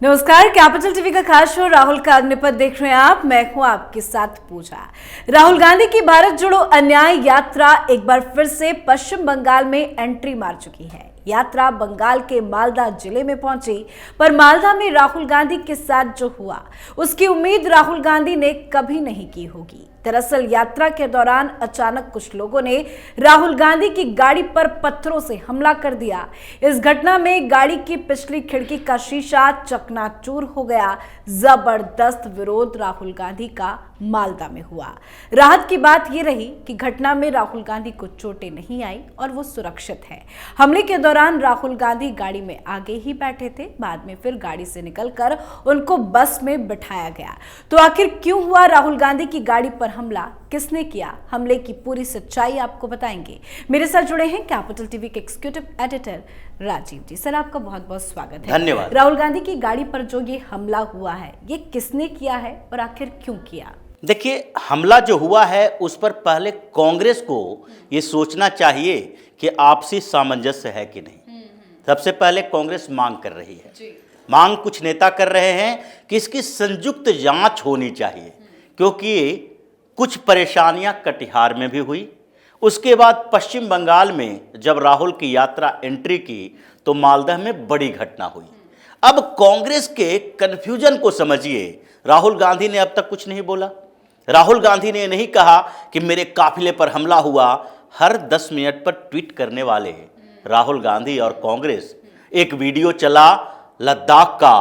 नमस्कार, capital TV का खास शो राहुल का अग्निपथ देख रहे हैं आप। मैं हूं आपके साथ पूजा। राहुल गांधी की भारत जोड़ो अन्याय यात्रा एक बार फिर से पश्चिम बंगाल में एंट्री मार चुकी है। यात्रा बंगाल के मालदा जिले में पहुंची, पर मालदा में राहुल गांधी के साथ जो हुआ उसकी उम्मीद राहुल गांधी ने कभी नहीं की होगी। दरअसल यात्रा के दौरान अचानक कुछ लोगों ने राहुल गांधी की गाड़ी पर पत्थरों से हमला कर दिया। इस घटना में गाड़ी की पिछली खिड़की का शीशा चकनाचूर हो गया। जबरदस्त विरोध राहुल गांधी का मालदा में हुआ। राहत की बात यह रही कि घटना में राहुल गांधी को चोटें नहीं आई और वो सुरक्षित है। हमले के दौरान राहुल गांधी गाड़ी में आगे ही बैठे थे, बाद में फिर गाड़ी से निकलकर उनको बस में बिठाया गया। तो आखिर क्यों हुआ राहुल गांधी की गाड़ी पर हमला, किसने किया, हमले की पूरी सच्चाई आपको बताएंगे। मेरे साथ जुड़े हैं कैपिटल टीवी के एग्जीक्यूटिव एडिटर राजीव जी। सर, आपका बहुत बहुत स्वागत है। धन्यवाद। राहुल गांधी की गाड़ी पर जो ये हमला हुआ है, ये किसने किया है और आखिर क्यों किया? देखिए, हमला जो हुआ है उस पर पहले कांग्रेस को ये सोचना चाहिए कि आपसी सामंजस्य है कि नहीं। सबसे पहले कांग्रेस मांग कर रही है, मांग कुछ नेता कर रहे हैं कि इसकी संयुक्त जांच होनी चाहिए, क्योंकि कुछ परेशानियां कटिहार में भी हुई। उसके बाद पश्चिम बंगाल में जब राहुल की यात्रा एंट्री की तो मालदा में बड़ी घटना हुई। अब कांग्रेस के कन्फ्यूजन को समझिए। राहुल गांधी ने अब तक कुछ नहीं बोला। राहुल गांधी ने नहीं कहा कि मेरे काफिले पर हमला हुआ। हर 10 मिनट पर ट्वीट करने वाले राहुल गांधी और कांग्रेस, एक वीडियो चला लद्दाख का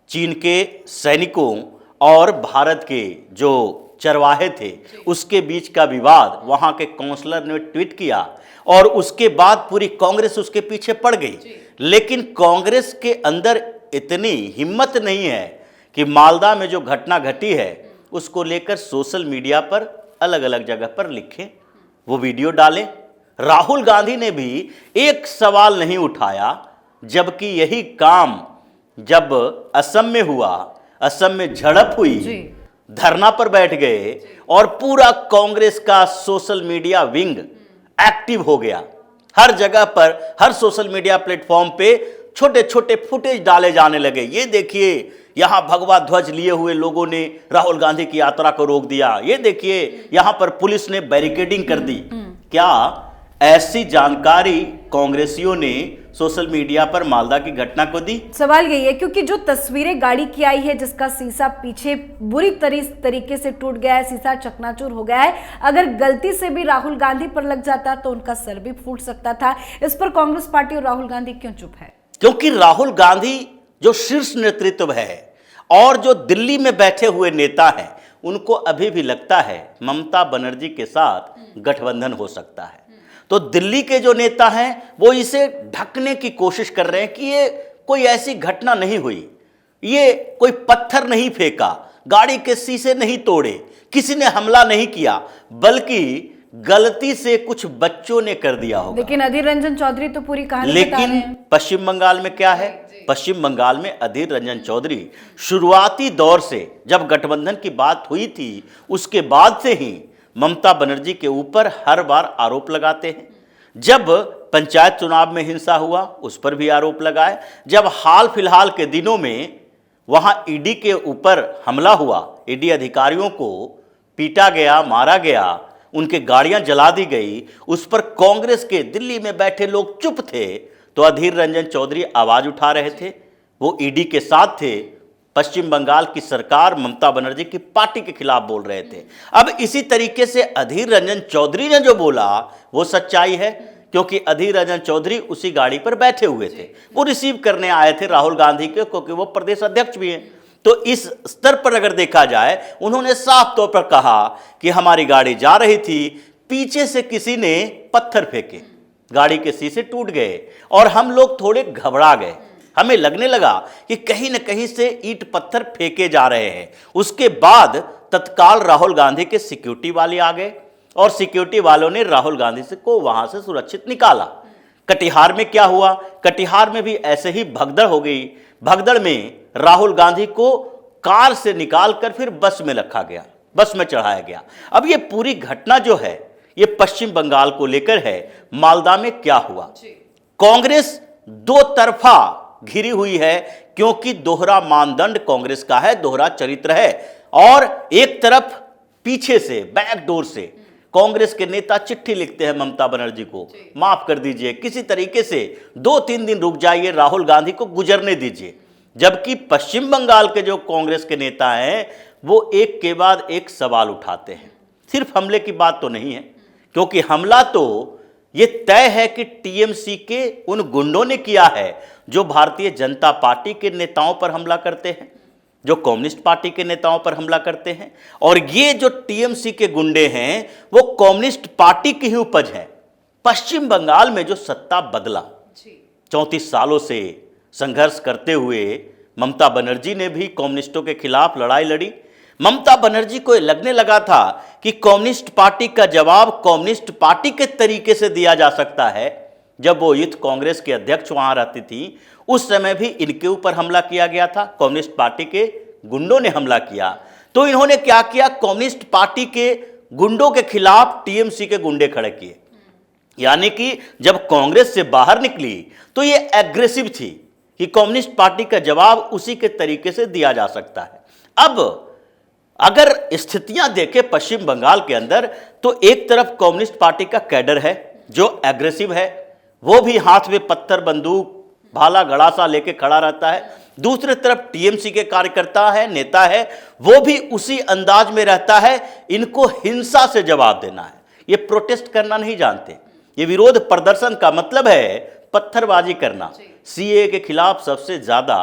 चीन के सैनिकों और भारत के जो चरवाहे थे उसके बीच का विवाद, वहां के काउंसलर ने ट्वीट किया और उसके बाद पूरी कांग्रेस उसके पीछे पड़ गई। लेकिन कांग्रेस के अंदर इतनी हिम्मत नहीं है कि मालदा में जो घटना घटी है उसको लेकर सोशल मीडिया पर अलग अलग जगह पर लिखें, वो वीडियो डालें। राहुल गांधी ने भी एक सवाल नहीं उठाया, जबकि यही काम जब असम में हुआ, असम में झड़प हुई, धरना पर बैठ गए और पूरा कांग्रेस का सोशल मीडिया विंग एक्टिव हो गया। हर जगह पर, हर सोशल मीडिया प्लेटफॉर्म पे छोटे छोटे फुटेज डाले जाने लगे। ये देखिए, यहां भगवा ध्वज लिए हुए लोगों ने राहुल गांधी की यात्रा को रोक दिया। ये देखिए, यहां पर पुलिस ने बैरिकेडिंग कर दी। क्या ऐसी जानकारी कांग्रेसियों ने सोशल मीडिया पर मालदा की घटना को दी? सवाल यही है, क्योंकि जो तस्वीरें गाड़ी की आई है जिसका शीशा पीछे बुरी तरीके से टूट गया है, शीशा चकनाचूर हो गया है, अगर गलती से भी राहुल गांधी पर लग जाता तो उनका सर भी फूट सकता था। इस पर कांग्रेस पार्टी और राहुल गांधी क्यों चुप है? क्योंकि राहुल गांधी जो शीर्ष नेतृत्व है और जो दिल्ली में बैठे हुए नेता हैं, उनको अभी भी लगता है ममता बनर्जी के साथ गठबंधन हो सकता है। तो दिल्ली के जो नेता हैं वो इसे ढकने की कोशिश कर रहे हैं कि ये कोई ऐसी घटना नहीं हुई, ये कोई पत्थर नहीं फेंका, गाड़ी के शीशे नहीं तोड़े, किसी ने हमला नहीं किया, बल्कि गलती से कुछ बच्चों ने कर दिया होगा। लेकिन अधीर रंजन चौधरी तो पूरी कहानी बता रहे हैं। लेकिन पश्चिम बंगाल में क्या है? पश्चिम बंगाल में अधीर रंजन चौधरी शुरुआती दौर से, जब गठबंधन की बात हुई थी उसके बाद से ही ममता बनर्जी के ऊपर हर बार आरोप लगाते हैं। जब पंचायत चुनाव में हिंसा हुआ उस पर भी आरोप लगाए। जब हाल फिलहाल के दिनों में वहां ईडी के ऊपर हमला हुआ, ईडी अधिकारियों को पीटा गया, मारा गया, उनके गाड़ियां जला दी गई, उस पर कांग्रेस के दिल्ली में बैठे लोग चुप थे, तो अधीर रंजन चौधरी आवाज उठा रहे थे। वो ईडी के साथ थे। पश्चिम बंगाल की सरकार ममता बनर्जी की पार्टी के खिलाफ बोल रहे थे। अब इसी तरीके से अधीर रंजन चौधरी ने जो बोला वो सच्चाई है, क्योंकि अधीर रंजन चौधरी उसी गाड़ी पर बैठे हुए थे। वो रिसीव करने आए थे राहुल गांधी के, क्योंकि वो प्रदेश अध्यक्ष भी हैं। तो इस स्तर पर अगर देखा जाए, उन्होंने साफ तौर पर कहा कि हमारी गाड़ी जा रही थी, पीछे से किसी ने पत्थर फेंके, गाड़ी के शीशे टूट गए और हम लोग थोड़े घबरा गए। हमें लगने लगा कि कहीं न कहीं से ईंट पत्थर फेंके जा रहे हैं। उसके बाद तत्काल राहुल गांधी के सिक्योरिटी वाले आ गए और सिक्योरिटी वालों ने राहुल गांधी को वहां से सुरक्षित निकाला। कटिहार में क्या हुआ? कटिहार में भी ऐसे ही भगदड़ हो गई। भगदड़ में राहुल गांधी को कार से निकालकर फिर बस में रखा गया, बस में चढ़ाया गया। अब ये पूरी घटना जो है ये पश्चिम बंगाल को लेकर है। मालदा में क्या हुआ? कांग्रेस दो तरफा घिरी हुई है क्योंकि दोहरा मानदंड कांग्रेस का है, दोहरा चरित्र है। और एक तरफ पीछे से बैकडोर से कांग्रेस के नेता चिट्ठी लिखते हैं ममता बनर्जी को, माफ कर दीजिए, किसी तरीके से 2-3 दिन रुक जाइए, राहुल गांधी को गुजरने दीजिए। जबकि पश्चिम बंगाल के जो कांग्रेस के नेता हैं वो एक के बाद एक सवाल उठाते हैं। सिर्फ हमले की बात तो नहीं है, क्योंकि हमला तो ये तय है कि टीएमसी के उन गुंडों ने किया है जो भारतीय जनता पार्टी के नेताओं पर हमला करते हैं, जो कम्युनिस्ट पार्टी के नेताओं पर हमला करते हैं। और ये जो टीएमसी के गुंडे हैं वो कम्युनिस्ट पार्टी की ही उपज है। पश्चिम बंगाल में जो सत्ता बदला, 34 सालों से संघर्ष करते हुए ममता बनर्जी ने भी कम्युनिस्टों के खिलाफ लड़ाई लड़ी। ममता बनर्जी को लगने लगा था कि कम्युनिस्ट पार्टी का जवाब कम्युनिस्ट पार्टी के तरीके से दिया जा सकता है। जब वो यूथ कांग्रेस के अध्यक्ष वहां रहती थी, उस समय भी इनके ऊपर हमला किया गया था, कम्युनिस्ट पार्टी के गुंडों ने हमला किया। तो इन्होंने क्या किया, कम्युनिस्ट पार्टी के गुंडों के खिलाफ टीएमसी के गुंडे खड़े किए। यानी कि जब कांग्रेस से बाहर निकली तो ये एग्रेसिव थी कि कम्युनिस्ट पार्टी का जवाब उसी के तरीके से दिया जा सकता है। अब अगर स्थितियां देखें पश्चिम बंगाल के अंदर, तो एक तरफ कम्युनिस्ट पार्टी का कैडर है जो एग्रेसिव है, वो भी हाथ में पत्थर, बंदूक, भाला, गड़ासा लेके खड़ा रहता है। दूसरी तरफ टीएमसी के कार्यकर्ता है, नेता है, वो भी उसी अंदाज में रहता है, इनको हिंसा से जवाब देना है। ये प्रोटेस्ट करना नहीं जानते, ये विरोध प्रदर्शन का मतलब है पत्थरबाजी करना। सीए के खिलाफ सबसे ज्यादा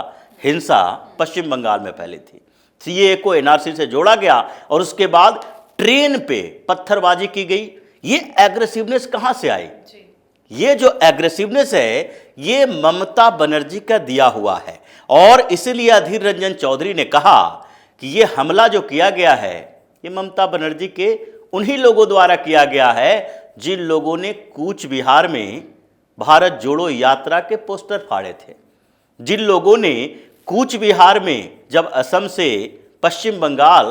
हिंसा पश्चिम बंगाल में फैली थी। सीए को एनआरसी से जोड़ा गया और उसके बाद ट्रेन पे पत्थरबाजी की गई। ये एग्रेसिवनेस कहां से आई? ये जो एग्रेसिवनेस है ये ममता बनर्जी का दिया हुआ है। और इसलिए अधीर रंजन चौधरी ने कहा कि ये हमला जो किया गया है ये ममता बनर्जी के उन्हीं लोगों द्वारा किया गया है जिन लोगों ने कूच बिहार में भारत जोड़ो यात्रा के पोस्टर फाड़े थे, जिन लोगों ने कूच बिहार में जब असम से पश्चिम बंगाल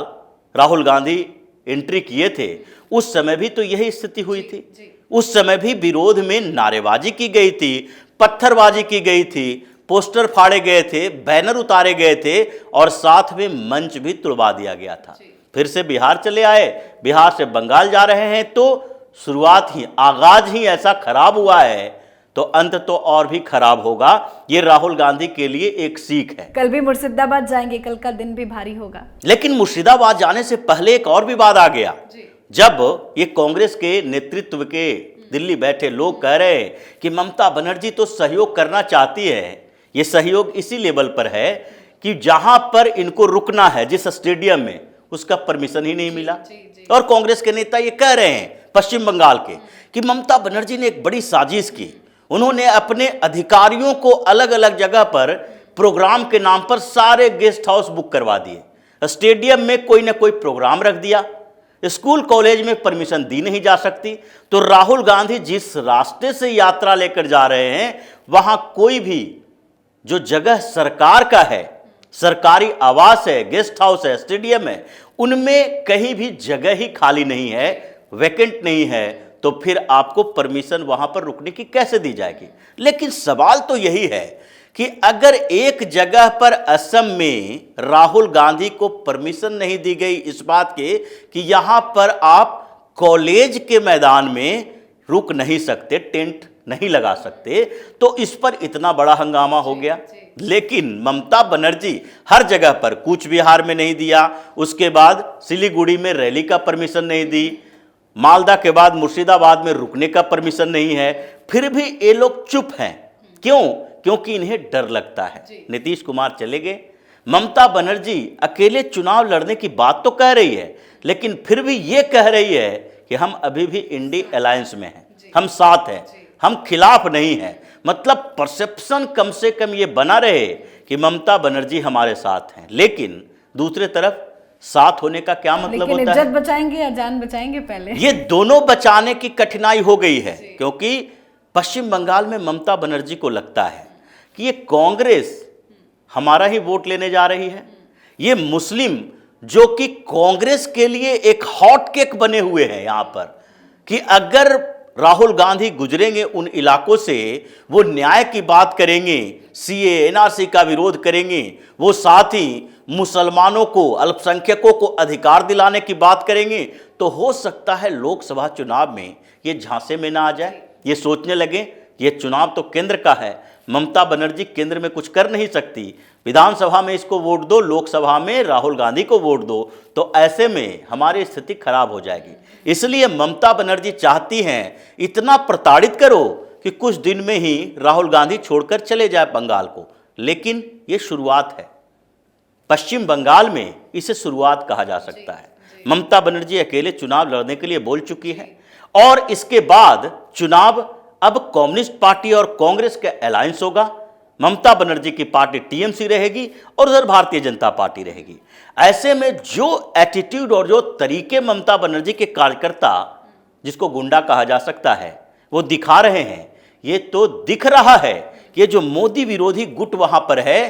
राहुल गांधी एंट्री किए थे उस समय भी तो यही स्थिति हुई थी। उस समय भी विरोध में नारेबाजी की गई थी, पत्थरबाजी की गई थी, पोस्टर फाड़े गए थे, बैनर उतारे गए थे और साथ में मंच भी तुड़वा दिया गया था। फिर से बिहार चले आए, बिहार से बंगाल जा रहे हैं, तो शुरुआत ही, आगाज ही ऐसा खराब हुआ है तो अंत तो और भी खराब होगा। ये राहुल गांधी के लिए एक सीख है। कल भी मुर्शिदाबाद जाएंगे, कल का दिन भी भारी होगा। लेकिन मुर्शिदाबाद जाने से पहले एक और विवाद आ गया। जब ये कांग्रेस के नेतृत्व के दिल्ली बैठे लोग कह रहे हैं कि ममता बनर्जी तो सहयोग करना चाहती है, ये सहयोग इसी लेवल पर है कि जहां पर इनको रुकना है जिस स्टेडियम में, उसका परमिशन ही नहीं मिला। और कांग्रेस के नेता ये कह रहे हैं पश्चिम बंगाल के कि ममता बनर्जी ने एक बड़ी साजिश की। उन्होंने अपने अधिकारियों को अलग अलग जगह पर प्रोग्राम के नाम पर सारे गेस्ट हाउस बुक करवा दिए, स्टेडियम में कोई ना कोई प्रोग्राम रख दिया, स्कूल कॉलेज में परमिशन दी नहीं जा सकती। तो राहुल गांधी जिस रास्ते से यात्रा लेकर जा रहे हैं वहां कोई भी जो जगह सरकार का है, सरकारी आवास है, गेस्ट हाउस है, स्टेडियम है, उनमें कहीं भी जगह ही खाली नहीं है, वैकेंट नहीं है, तो फिर आपको परमिशन वहां पर रुकने की कैसे दी जाएगी? लेकिन सवाल तो यही है कि अगर एक जगह पर असम में राहुल गांधी को परमिशन नहीं दी गई इस बात के कि यहां पर आप कॉलेज के मैदान में रुक नहीं सकते, टेंट नहीं लगा सकते, तो इस पर इतना बड़ा हंगामा हो गया। लेकिन ममता बनर्जी हर जगह पर, कूच बिहार में नहीं दिया, उसके बाद सिलीगुड़ी में रैली का परमिशन नहीं दी, मालदा के बाद मुर्शिदाबाद में रुकने का परमिशन नहीं है, फिर भी ये लोग चुप हैं। क्यों? क्योंकि इन्हें डर लगता है। नीतीश कुमार चले गए, ममता बनर्जी अकेले चुनाव लड़ने की बात तो कह रही है, लेकिन फिर भी ये कह रही है कि हम अभी भी इंडी अलायंस में हैं, हम साथ हैं, हम खिलाफ नहीं हैं। मतलब परसेप्शन कम से कम ये बना रहे कि ममता बनर्जी हमारे साथ हैं। लेकिन दूसरी तरफ साथ होने का क्या मतलब होता है? इज्जत बचाएंगे या जान बचाएंगे पहले? ये दोनों बचाने की कठिनाई हो गई है, क्योंकि पश्चिम बंगाल में ममता बनर्जी को लगता है कि ये कांग्रेस हमारा ही वोट लेने जा रही है। ये मुस्लिम जो कि कांग्रेस के लिए एक हॉट केक बने हुए हैं यहां पर, कि अगर राहुल गांधी गुजरेंगे उन इलाकों से, वो न्याय की बात करेंगे, सीए एनआरसी का विरोध करेंगे, वो साथ ही मुसलमानों को, अल्पसंख्यकों को अधिकार दिलाने की बात करेंगे, तो हो सकता है लोकसभा चुनाव में ये झांसे में ना आ जाए, ये सोचने लगे ये चुनाव तो केंद्र का है, ममता बनर्जी केंद्र में कुछ कर नहीं सकती, विधानसभा में इसको वोट दो, लोकसभा में राहुल गांधी को वोट दो, तो ऐसे में हमारी स्थिति खराब हो जाएगी। इसलिए ममता बनर्जी चाहती हैं इतना प्रताड़ित करो कि कुछ दिन में ही राहुल गांधी छोड़कर चले जाए बंगाल को। लेकिन ये शुरुआत है, पश्चिम बंगाल में इसे शुरुआत कहा जा सकता है। ममता बनर्जी अकेले चुनाव लड़ने के लिए बोल चुकी है और इसके बाद चुनाव अब कम्युनिस्ट पार्टी और कांग्रेस का अलायंस होगा। ममता बनर्जी की पार्टी टीएमसी रहेगी और उधर भारतीय जनता पार्टी रहेगी। ऐसे में जो एटीट्यूड और जो तरीके ममता बनर्जी के कार्यकर्ता, जिसको गुंडा कहा जा सकता है, वो दिखा रहे हैं, ये तो दिख रहा है कि ये जो मोदी विरोधी गुट वहां पर है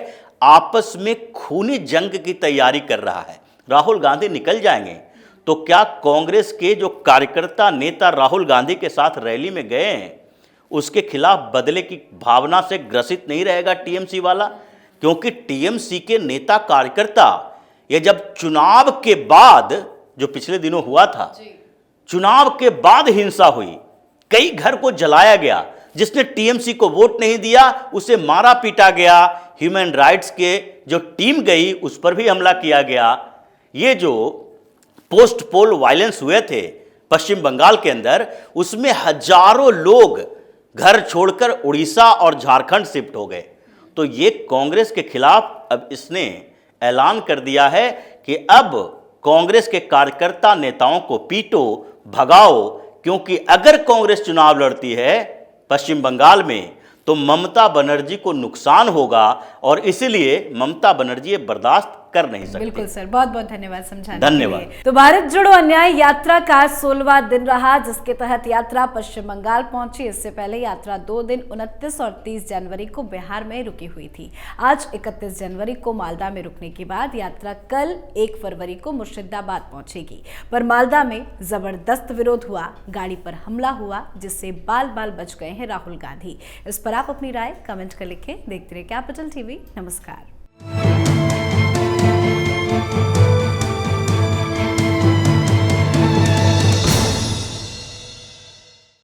आपस में खूनी जंग की तैयारी कर रहा है। राहुल गांधी निकल जाएंगे तो क्या कांग्रेस के जो कार्यकर्ता नेता राहुल गांधी के साथ रैली में गए हैं उसके खिलाफ बदले की भावना से ग्रसित नहीं रहेगा टीएमसी वाला? क्योंकि टीएमसी के नेता कार्यकर्ता ये जब चुनाव के बाद, जो पिछले दिनों हुआ था, चुनाव के बाद हिंसा हुई, कई घर को जलाया गया, जिसने टीएमसी को वोट नहीं दिया उसे मारा पीटा गया, ह्यूमन राइट्स के जो टीम गई उस पर भी हमला किया गया। ये जो पोस्ट पोल वायलेंस हुए थे पश्चिम बंगाल के अंदर, उसमें हजारों लोग घर छोड़कर उड़ीसा और झारखंड शिफ्ट हो गए। तो ये कांग्रेस के खिलाफ अब इसने ऐलान कर दिया है कि अब कांग्रेस के कार्यकर्ता नेताओं को पीटो, भगाओ, क्योंकि अगर कांग्रेस चुनाव लड़ती है पश्चिम बंगाल में तो ममता बनर्जी को नुकसान होगा और इसलिए ममता बनर्जी ये बर्दाश्त कर नहीं सकती। बिल्कुल सर, बहुत बहुत धन्यवाद समझाने धन्यवाद। के लिए। तो भारत जोड़ो अन्याय यात्रा का 16वां दिन रहा, जिसके तहत यात्रा पश्चिम बंगाल पहुंची। इससे पहले यात्रा 2 दिन 29 और 30 जनवरी को बिहार में रुकी हुई थी। आज 31 जनवरी को मालदा में रुकने के बाद यात्रा कल 1 फरवरी को मुर्शिदाबाद पहुंचेगी। पर मालदा में जबरदस्त विरोध हुआ, गाड़ी पर हमला हुआ, जिससे बाल बाल बच गए हैं राहुल गांधी। इस पर आप अपनी राय कमेंट कर लिखें। देखते रहिए कैपिटल टीवी। नमस्कार।